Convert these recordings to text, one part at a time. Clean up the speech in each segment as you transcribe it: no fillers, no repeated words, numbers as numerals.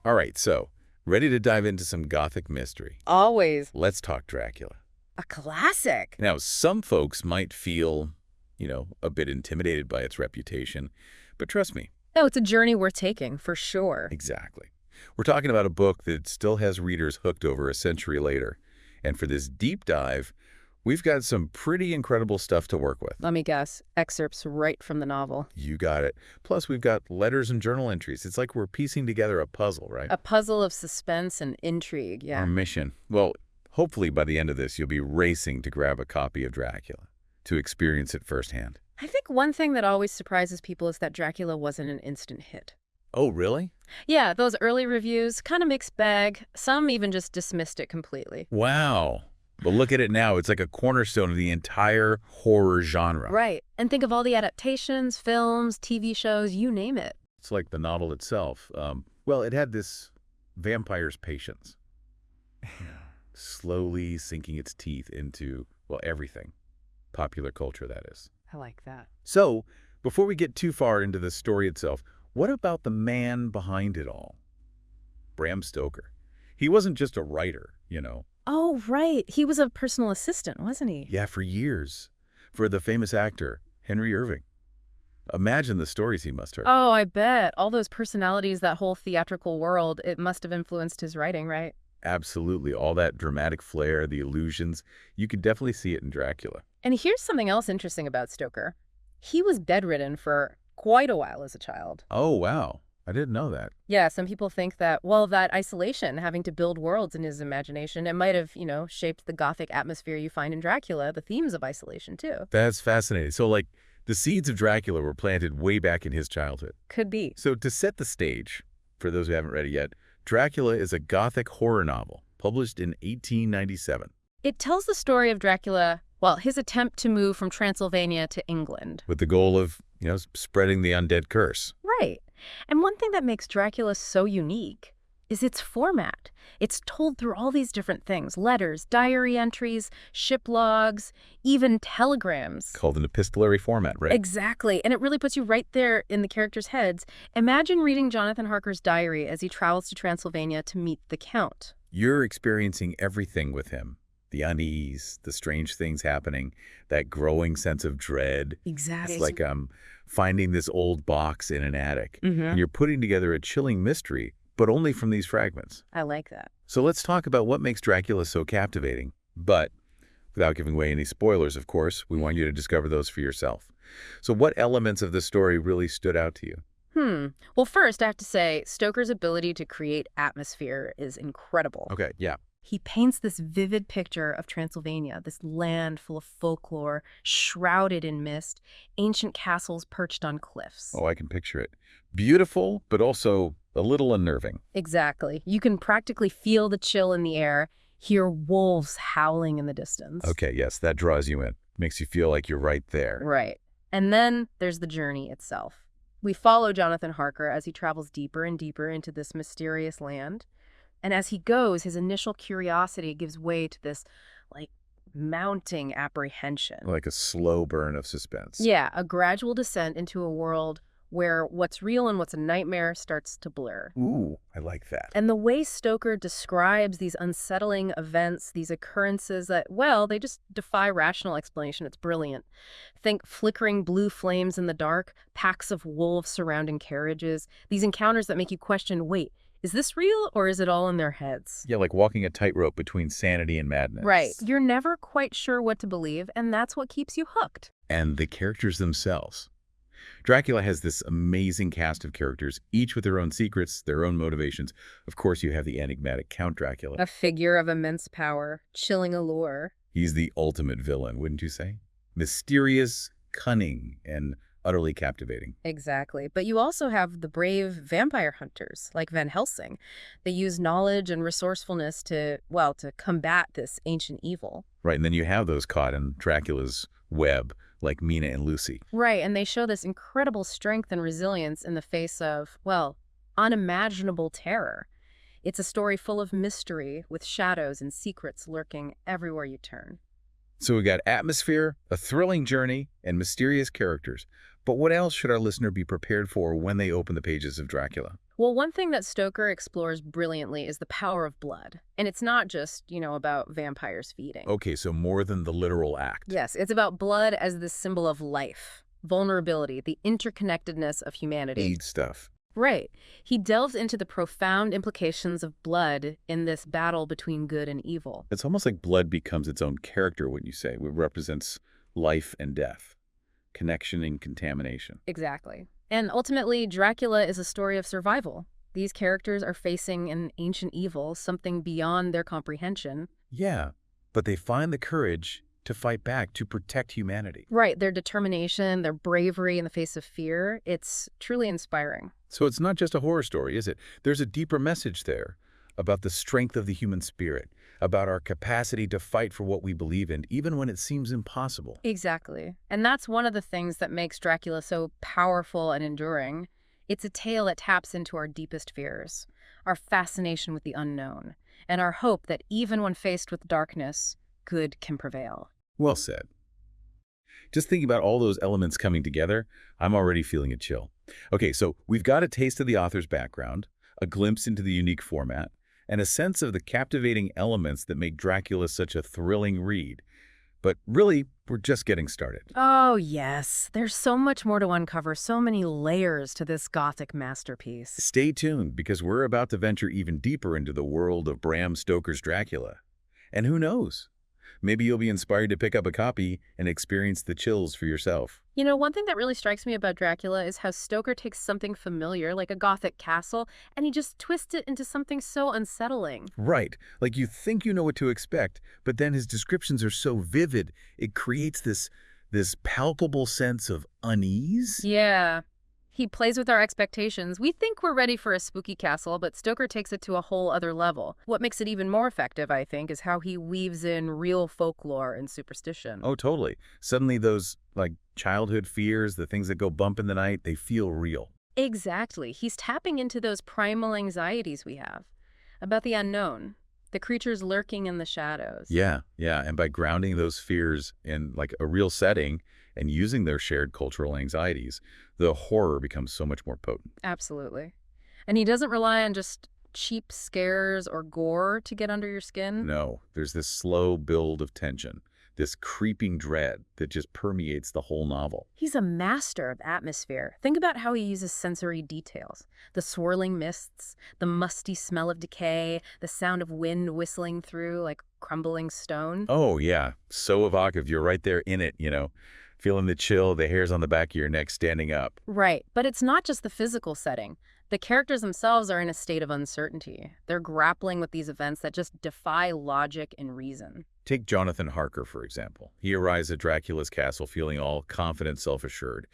All right, so ready to dive into some Gothic mystery. Always. Let's talk Dracula. A classic. Now, some folks might feel, a bit intimidated by its reputation, but trust me. No, it's a journey worth taking, for sure. Exactly. We're talking about a book that still has readers hooked over a century later. And for this deep dive, we've got some pretty incredible stuff to work with. Let me guess. Excerpts right from the novel. You got it. Plus, we've got letters and journal entries. It's like we're piecing together a puzzle, right? A puzzle of suspense and intrigue, yeah. Our mission. Well, hopefully by the end of this, you'll be racing to grab a copy of Dracula to experience it firsthand. I think one thing that always surprises people is that Dracula wasn't an instant hit. Oh, really? Yeah, those early reviews, kind of mixed bag. Some even just dismissed it completely. Wow. But look at it now. It's like a cornerstone of the entire horror genre. Right. And think of all the adaptations, films, TV shows, you name it. It's like the novel itself. Well, it had this vampire's patience. Slowly sinking its teeth into, everything. Popular culture, that is. I like that. So, before we get too far into the story itself, what about the man behind it all? Bram Stoker. He wasn't just a writer, Oh, right. He was a personal assistant, wasn't he? Yeah, for years. For the famous actor, Henry Irving. Imagine the stories he must have heard. Oh, I bet. All those personalities, that whole theatrical world, it must have influenced his writing, right? Absolutely. All that dramatic flair, the illusions, you could definitely see it in Dracula. And here's something else interesting about Stoker. He was bedridden for quite a while as a child. Oh, wow. I didn't know that. Yeah, some people think that, that isolation, having to build worlds in his imagination, it might have, shaped the Gothic atmosphere you find in Dracula, the themes of isolation, too. That's fascinating. So, the seeds of Dracula were planted way back in his childhood. Could be. So, to set the stage, for those who haven't read it yet, Dracula is a Gothic horror novel published in 1897. It tells the story of Dracula, his attempt to move from Transylvania to England. With the goal of, spreading the undead curse. Right. And one thing that makes Dracula so unique is its format. It's told through all these different things: letters, diary entries, ship logs, even telegrams. Called an epistolary format, right? Exactly. And it really puts you right there in the characters' heads. Imagine reading Jonathan Harker's diary as he travels to Transylvania to meet the Count. You're experiencing everything with him. The unease, the strange things happening, that growing sense of dread. Exactly. It's like finding this old box in an attic. And you're putting together a chilling mystery, but only from these fragments. I like that. So let's talk about what makes Dracula so captivating. But without giving away any spoilers, of course, we want you to discover those for yourself. So what elements of the story really stood out to you? Well, first, I have to say, Stoker's ability to create atmosphere is incredible. Okay, yeah. He paints this vivid picture of Transylvania, this land full of folklore, shrouded in mist, ancient castles perched on cliffs. Oh, I can picture it. Beautiful, but also a little unnerving. Exactly. You can practically feel the chill in the air, hear wolves howling in the distance. Okay, yes, that draws you in. Makes you feel like you're right there. Right. And then there's the journey itself. We follow Jonathan Harker as he travels deeper and deeper into this mysterious land. And as he goes, his initial curiosity gives way to this, mounting apprehension. Like a slow burn of suspense. Yeah, a gradual descent into a world where what's real and what's a nightmare starts to blur. Ooh, I like that. And the way Stoker describes these unsettling events, these occurrences that, they just defy rational explanation. It's brilliant. Think flickering blue flames in the dark, packs of wolves surrounding carriages, these encounters that make you question, wait, is this real or is it all in their heads? Yeah, like walking a tightrope between sanity and madness. Right. You're never quite sure what to believe, and that's what keeps you hooked. And the characters themselves. Dracula has this amazing cast of characters, each with their own secrets, their own motivations. Of course, you have the enigmatic Count Dracula. A figure of immense power, chilling allure. He's the ultimate villain, wouldn't you say? Mysterious, cunning, and utterly captivating. Exactly. But you also have the brave vampire hunters, like Van Helsing. They use knowledge and resourcefulness to combat this ancient evil. Right, and then you have those caught in Dracula's web, like Mina and Lucy. Right, and they show this incredible strength and resilience in the face of, unimaginable terror. It's a story full of mystery, with shadows and secrets lurking everywhere you turn. So we got atmosphere, a thrilling journey, and mysterious characters. But what else should our listener be prepared for when they open the pages of Dracula? Well, one thing that Stoker explores brilliantly is the power of blood. And it's not just, about vampires feeding. Okay, so more than the literal act. Yes, it's about blood as the symbol of life, vulnerability, the interconnectedness of humanity. Eat stuff. Right. He delves into the profound implications of blood in this battle between good and evil. It's almost like blood becomes its own character, wouldn't you say? It represents life and death, connection and contamination. Exactly. And ultimately, Dracula is a story of survival. These characters are facing an ancient evil, something beyond their comprehension. Yeah, but they find the courage to fight back, to protect humanity. Right. Their determination, their bravery in the face of fear, it's truly inspiring. So it's not just a horror story, is it? There's a deeper message there about the strength of the human spirit, about our capacity to fight for what we believe in, even when it seems impossible. Exactly. And that's one of the things that makes Dracula so powerful and enduring. It's a tale that taps into our deepest fears, our fascination with the unknown, and our hope that even when faced with darkness, good can prevail. Well said. Just thinking about all those elements coming together, I'm already feeling a chill. Okay, so we've got a taste of the author's background, a glimpse into the unique format, and a sense of the captivating elements that make Dracula such a thrilling read. But really, we're just getting started. Oh, yes. There's so much more to uncover, so many layers to this Gothic masterpiece. Stay tuned, because we're about to venture even deeper into the world of Bram Stoker's Dracula. And who knows? Maybe you'll be inspired to pick up a copy and experience the chills for yourself. One thing that really strikes me about Dracula is how Stoker takes something familiar, like a Gothic castle, and he just twists it into something so unsettling. Right. Like you think you know what to expect, but then his descriptions are so vivid, it creates this palpable sense of unease. Yeah. He plays with our expectations. We think we're ready for a spooky castle, but Stoker takes it to a whole other level. What makes it even more effective, I think, is how he weaves in real folklore and superstition. Oh, totally. Suddenly those, childhood fears, the things that go bump in the night, they feel real. Exactly. He's tapping into those primal anxieties we have about the unknown, the creatures lurking in the shadows. Yeah. And by grounding those fears in, a real setting and using their shared cultural anxieties, the horror becomes so much more potent. Absolutely. And he doesn't rely on just cheap scares or gore to get under your skin. No, there's this slow build of tension, this creeping dread that just permeates the whole novel. He's a master of atmosphere. Think about how he uses sensory details. The swirling mists, the musty smell of decay, the sound of wind whistling through like crumbling stone. Oh, yeah. So evocative. You're right there in it, feeling the chill, the hairs on the back of your neck standing up. Right. But it's not just the physical setting. The characters themselves are in a state of uncertainty. They're grappling with these events that just defy logic and reason. Take Jonathan Harker, for example. He arrives at Dracula's castle feeling all confident, self-assured.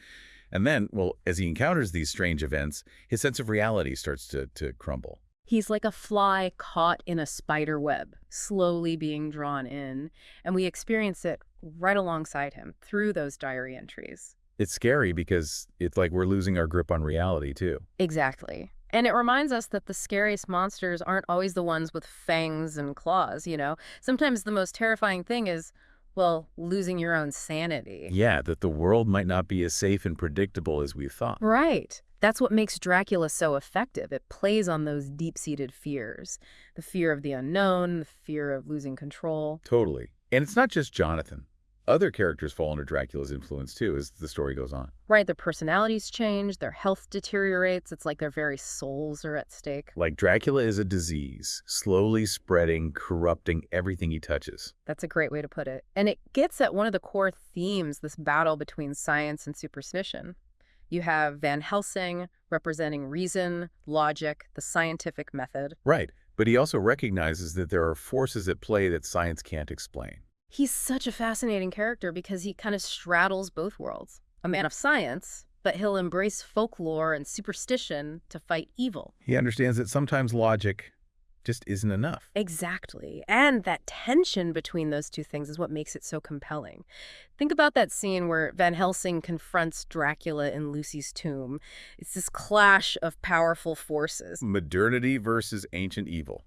And then, as he encounters these strange events, his sense of reality starts to crumble. He's like a fly caught in a spider web, slowly being drawn in, and we experience it right alongside him through those diary entries. It's scary because it's like we're losing our grip on reality, too. Exactly. And it reminds us that the scariest monsters aren't always the ones with fangs and claws, Sometimes the most terrifying thing is, losing your own sanity. Yeah, that the world might not be as safe and predictable as we thought. Right. That's what makes Dracula so effective. It plays on those deep-seated fears. The fear of the unknown, the fear of losing control. Totally. And it's not just Jonathan. Other characters fall under Dracula's influence, too, as the story goes on. Right, their personalities change, their health deteriorates. It's like their very souls are at stake. Like Dracula is a disease, slowly spreading, corrupting everything he touches. That's a great way to put it. And it gets at one of the core themes, this battle between science and superstition. You have Van Helsing representing reason, logic, the scientific method. Right, but he also recognizes that there are forces at play that science can't explain. He's such a fascinating character because he kind of straddles both worlds. A man of science, but he'll embrace folklore and superstition to fight evil. He understands that sometimes logic just isn't enough. Exactly. And that tension between those two things is what makes it so compelling. Think about that scene where Van Helsing confronts Dracula in Lucy's tomb. It's this clash of powerful forces. Modernity versus ancient evil.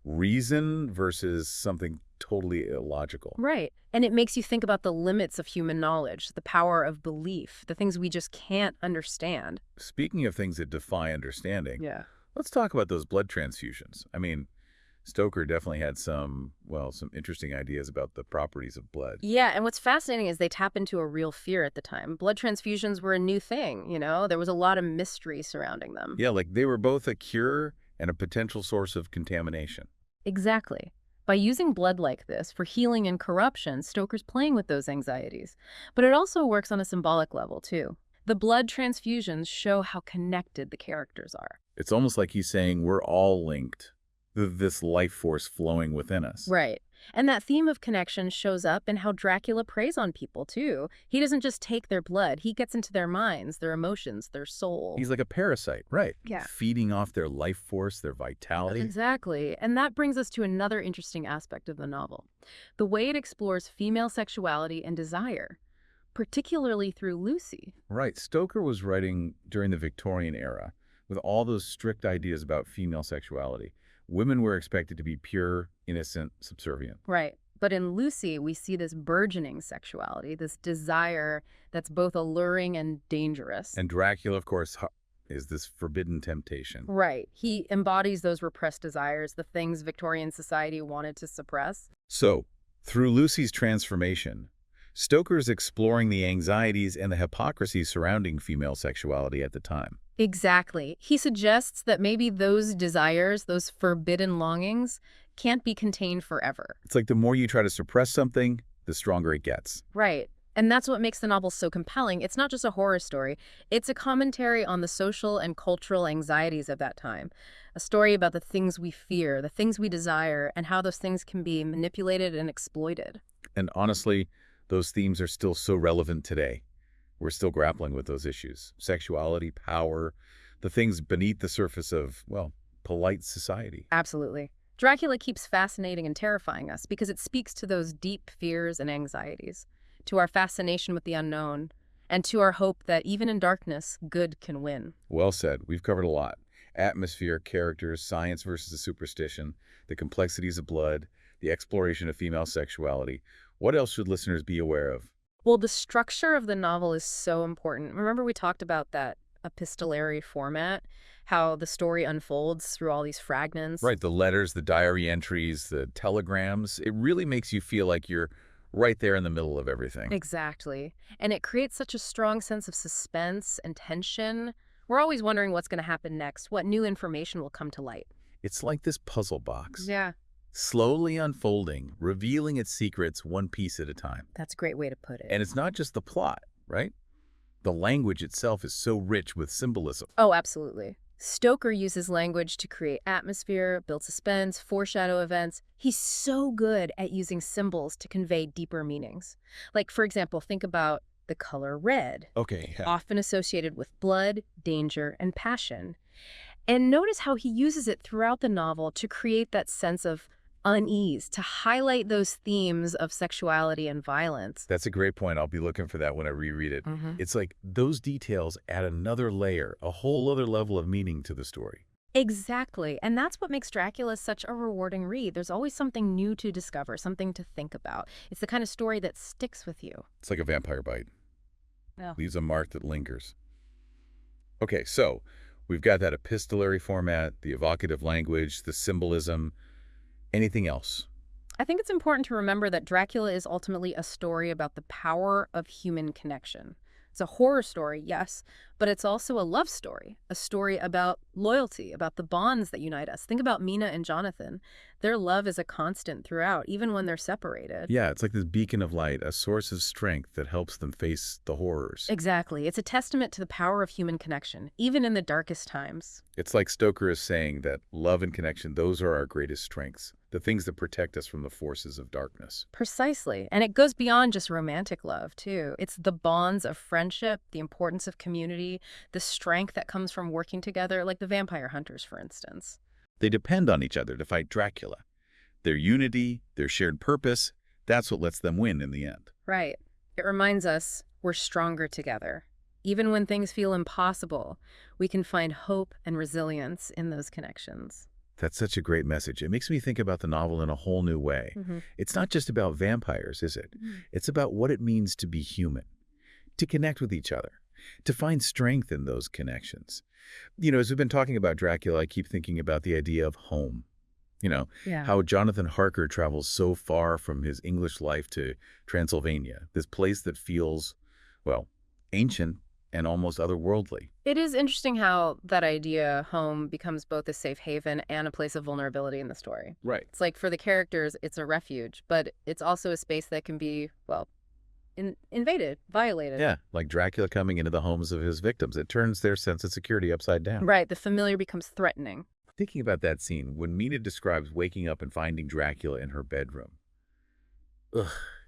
reason versus something totally illogical. Right. And it makes you think about the limits of human knowledge, the power of belief, the things we just can't understand. Speaking of things that defy understanding, Yeah. let's talk about those blood transfusions. I mean, Stoker definitely had some interesting ideas about the properties of blood. Yeah, and what's fascinating is they tap into a real fear at the time. Blood transfusions were a new thing, There was a lot of mystery surrounding them. Yeah, like they were both a cure and a potential source of contamination. Exactly. By using blood like this for healing and corruption, Stoker's playing with those anxieties. But it also works on a symbolic level, too. The blood transfusions show how connected the characters are. It's almost like he's saying we're all linked. This life force flowing within us. Right. And that theme of connection shows up in how Dracula preys on people, too. He doesn't just take their blood. He gets into their minds, their emotions, their soul. He's like a parasite, right? Yeah. Feeding off their life force, their vitality. Exactly. And that brings us to another interesting aspect of the novel. The way it explores female sexuality and desire, particularly through Lucy. Right. Stoker was writing during the Victorian era with all those strict ideas about female sexuality. Women were expected to be pure, innocent, subservient. Right. But in Lucy, we see this burgeoning sexuality, this desire that's both alluring and dangerous. And Dracula, of course, is this forbidden temptation. Right. He embodies those repressed desires, the things Victorian society wanted to suppress. So, through Lucy's transformation, Stoker's exploring the anxieties and the hypocrisy surrounding female sexuality at the time. Exactly. He suggests that maybe those desires, those forbidden longings, can't be contained forever. It's like the more you try to suppress something, the stronger it gets. Right. And that's what makes the novel so compelling. It's not just a horror story. It's a commentary on the social and cultural anxieties of that time. A story about the things we fear, the things we desire, and how those things can be manipulated and exploited. And honestly, those themes are still so relevant today. We're still grappling with those issues. Sexuality, power, the things beneath the surface of, polite society. Absolutely. Dracula keeps fascinating and terrifying us because it speaks to those deep fears and anxieties, to our fascination with the unknown, and to our hope that even in darkness, good can win. Well said. We've covered a lot. Atmosphere, characters, science versus superstition, the complexities of blood, the exploration of female sexuality. What else should listeners be aware of? Well, the structure of the novel is so important. Remember we talked about that epistolary format, how the story unfolds through all these fragments? Right, the letters, the diary entries, the telegrams. It really makes you feel like you're right there in the middle of everything. Exactly. And it creates such a strong sense of suspense and tension. We're always wondering what's going to happen next, what new information will come to light. It's like this puzzle box. Yeah. Slowly unfolding, revealing its secrets one piece at a time. That's a great way to put it. And it's not just the plot, right? The language itself is so rich with symbolism. Oh, absolutely. Stoker uses language to create atmosphere, build suspense, foreshadow events. He's so good at using symbols to convey deeper meanings. Like, for example, think about the color red, Okay, yeah. often associated with blood, danger, and passion. And notice how he uses it throughout the novel to create that sense of unease, to highlight those themes of sexuality and violence. That's a great point. I'll be looking for that when I reread it. It's like those details add another layer, a whole other level of meaning to the story. Exactly. And that's what makes Dracula such a rewarding read. There's always something new to discover, something to think about. It's the kind of story that sticks with you. It's like a vampire bite. Yeah. Leaves a mark that lingers. Okay, so we've got that epistolary format, the evocative language, the symbolism. Anything else? I think it's important to remember that Dracula is ultimately a story about the power of human connection. It's a horror story, yes, but it's also a love story, a story about loyalty, about the bonds that unite us. Think about Mina and Jonathan. Their love is a constant throughout, even when they're separated. Yeah, it's like this beacon of light, a source of strength that helps them face the horrors. Exactly. It's a testament to the power of human connection, even in the darkest times. It's like Stoker is saying that love and connection, those are our greatest strengths, the things that protect us from the forces of darkness. Precisely. And it goes beyond just romantic love, too. It's the bonds of friendship, the importance of community, the strength that comes from working together, like the vampire hunters, for instance. They depend on each other to fight Dracula. Their unity, their shared purpose, that's what lets them win in the end. Right. It reminds us we're stronger together. Even when things feel impossible, we can find hope and resilience in those connections. That's such a great message. It makes me think about the novel in a whole new way. It's not just about vampires, is it? It's about what it means to be human, to connect with each other, to find strength in those connections. As we've been talking about Dracula, I keep thinking about the idea of home. Yeah. How Jonathan Harker travels so far from his English life to Transylvania, this place that feels, well, ancient and almost otherworldly. It is interesting how that idea, home, becomes both a safe haven and a place of vulnerability in the story. Right. It's like for the characters, it's a refuge, but it's also a space that can be, well, invaded, violated. Yeah, like Dracula coming into the homes of his victims. It turns their sense of security upside down. Right, the familiar becomes threatening. Thinking about that scene, when Mina describes waking up and finding Dracula in her bedroom,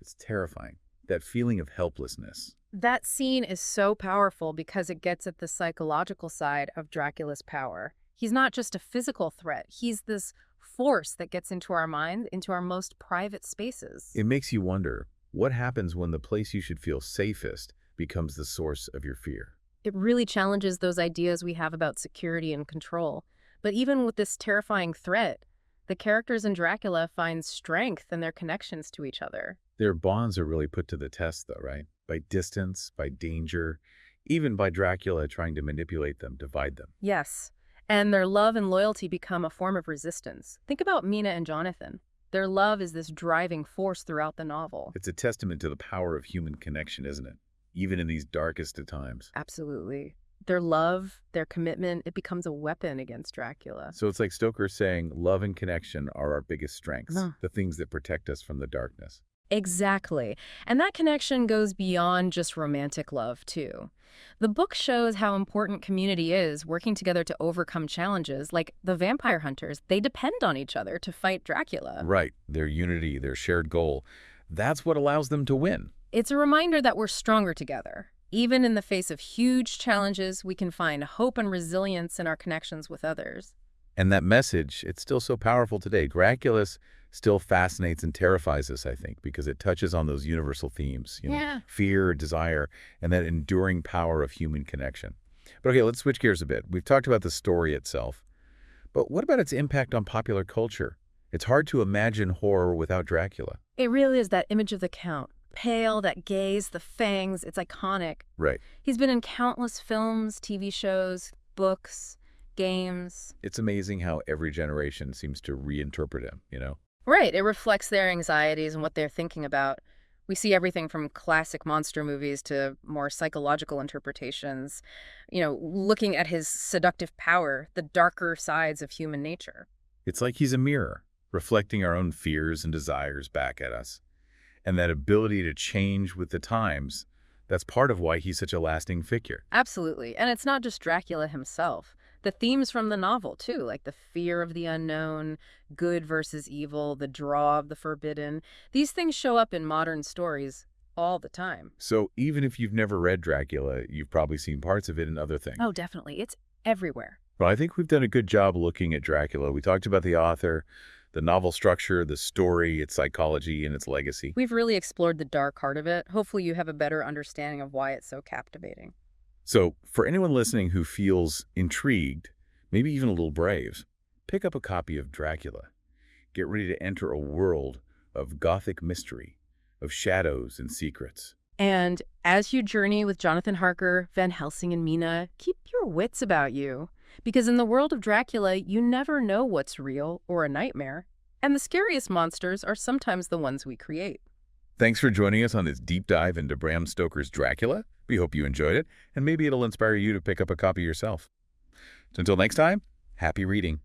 it's terrifying. That feeling of helplessness. That scene is so powerful because it gets at the psychological side of Dracula's power. He's not just a physical threat. He's this force that gets into our mind, into our most private spaces. It makes you wonder, what happens when the place you should feel safest becomes the source of your fear? It really challenges those ideas we have about security and control. But even with this terrifying threat, the characters in Dracula find strength in their connections to each other. Their bonds are really put to the test, though, right? By distance, by danger, even by Dracula trying to manipulate them, divide them. Yes, and their love and loyalty become a form of resistance. Think about Mina and Jonathan. Their love is this driving force throughout the novel. It's a testament to the power of human connection, isn't it? Even in these darkest of times. Absolutely. Their love, their commitment, it becomes a weapon against Dracula. So it's like Stoker saying love and connection are our biggest strengths, the things that protect us from the darkness. Exactly. And that connection goes beyond just romantic love, too. The book shows how important community is, working together to overcome challenges. Like the vampire hunters, they depend on each other to fight Dracula. Right. Their unity, their shared goal. That's what allows them to win. It's a reminder that we're stronger together. Even in the face of huge challenges, we can find hope and resilience in our connections with others. And that message, it's still so powerful today. Dracula still fascinates and terrifies us, I think, because it touches on those universal themes, fear, desire, and that enduring power of human connection. But okay, let's switch gears a bit. We've talked about the story itself, but what about its impact on popular culture? It's hard to imagine horror without Dracula. It really is that image of the Count. Pale, that gaze, the fangs, it's iconic. Right. He's been in countless films, TV shows, books, games. It's amazing how every generation seems to reinterpret him, Right, it reflects their anxieties and what they're thinking about. We see everything from classic monster movies to more psychological interpretations, looking at his seductive power, the darker sides of human nature. It's like he's a mirror, reflecting our own fears and desires back at us. And that ability to change with the times, that's part of why he's such a lasting figure. Absolutely. And it's not just Dracula himself. The themes from the novel, too, like the fear of the unknown, good versus evil, the draw of the forbidden. These things show up in modern stories all the time. So even if you've never read Dracula, you've probably seen parts of it in other things. Oh, definitely. It's everywhere. Well, I think we've done a good job looking at Dracula. We talked about the author, the novel structure, the story, its psychology, and its legacy. We've really explored the dark heart of it. Hopefully you have a better understanding of why it's so captivating. So for anyone listening who feels intrigued, maybe even a little brave, pick up a copy of Dracula. Get ready to enter a world of gothic mystery, of shadows and secrets. And as you journey with Jonathan Harker, Van Helsing, and Mina, keep your wits about you. Because in the world of Dracula, you never know what's real or a nightmare. And the scariest monsters are sometimes the ones we create. Thanks for joining us on this deep dive into Bram Stoker's Dracula. We hope you enjoyed it, and maybe it'll inspire you to pick up a copy yourself. So until next time, happy reading.